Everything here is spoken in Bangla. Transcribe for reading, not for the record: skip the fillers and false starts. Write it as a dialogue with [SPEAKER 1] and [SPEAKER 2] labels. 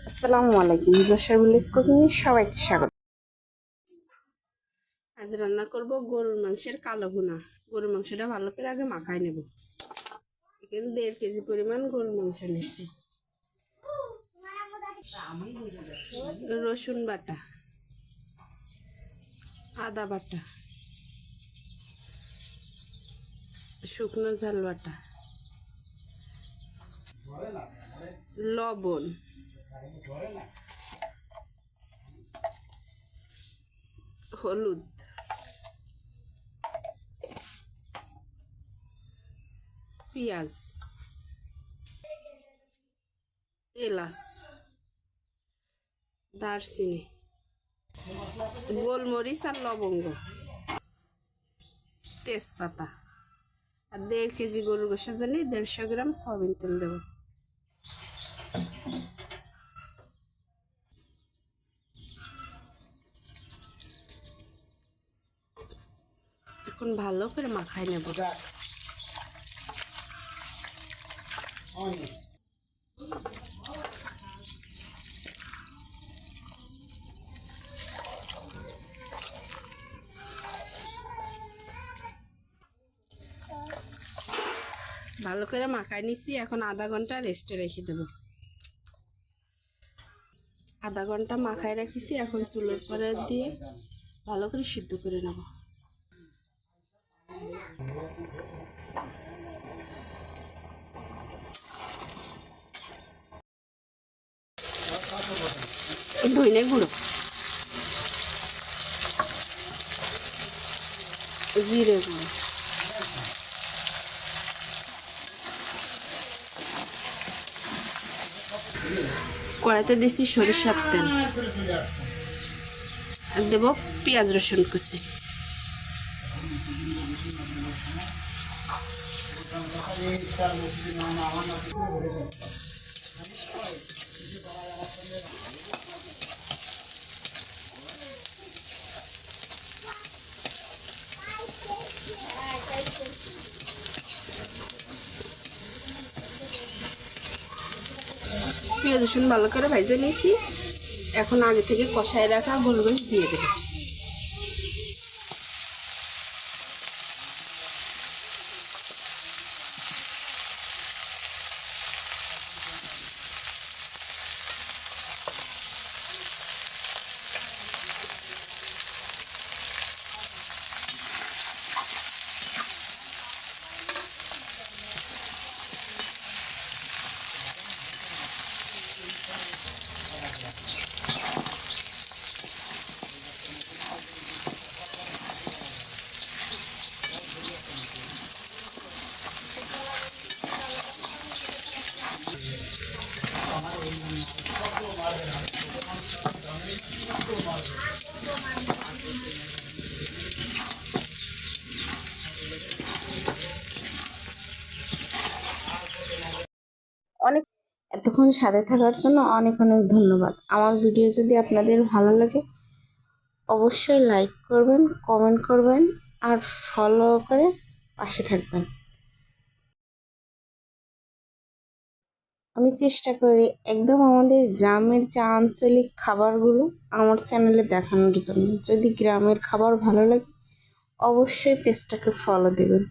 [SPEAKER 1] আসসালামু আলাইকুম, যশোর ভিলেজ কুকিং এ সবাইকে স্বাগত। আজ রান্না করব গরুর মাংসের কালো ভুনা। গরুর মাংসটা ভালো করে আগে মাখায় নেব। এখানে 1.5 কেজি পরিমাণ গরুর মাংস নিয়েছি। রসুন বাটা, আদা বাটা, শুকনো ঝাল বাটা, লবণ, হলুদ, পেঁয়াজ, এলাচ, দারচিনি, গোলমরিচ আর লবঙ্গ, তেজপাতা। আর 1.5 কেজি গরুর গোশের জন্য 150 গ্রাম সয়াবিন তেল দেব। এখন ভালো করে মাখায় নেব। ভালো করে মাখায় নিচ্ছি। এখন আধা ঘন্টা রেস্টে রেখে দেব। আধা ঘন্টা মাখায় রাখিছি। এখন চুলোর পরে দিয়ে ভালো করে সিদ্ধ করে নেব। ধনে গুঁড়ো, জিরে গুঁড়ো, কড়াইতে দিয়েছি সরিষার তেল। আর দেব পেঁয়াজ রসুন কুচি। পেঁয়াজ রসুন ভালো করে ভেজে নিয়েছি। এখন আগে থেকে কষায় রাখা গরুর দিয়ে দেব। অনেক এতক্ষণ সাথে থাকার জন্য অনেক অনেক ধন্যবাদ। আমার ভিডিও যদি আপনাদের ভালো লাগে অবশ্যই লাইক করবেন, কমেন্ট করবেন আর ফলো করে পাশে থাকবেন। আমি চেষ্টা করি একদম আমাদের গ্রামের যে আঞ্চলিক খাবারগুলো আমার চ্যানেলে দেখানোর জন্য। যদি গ্রামের খাবার ভালো লাগে অবশ্যই পেজটাকে ফলো দেবেন।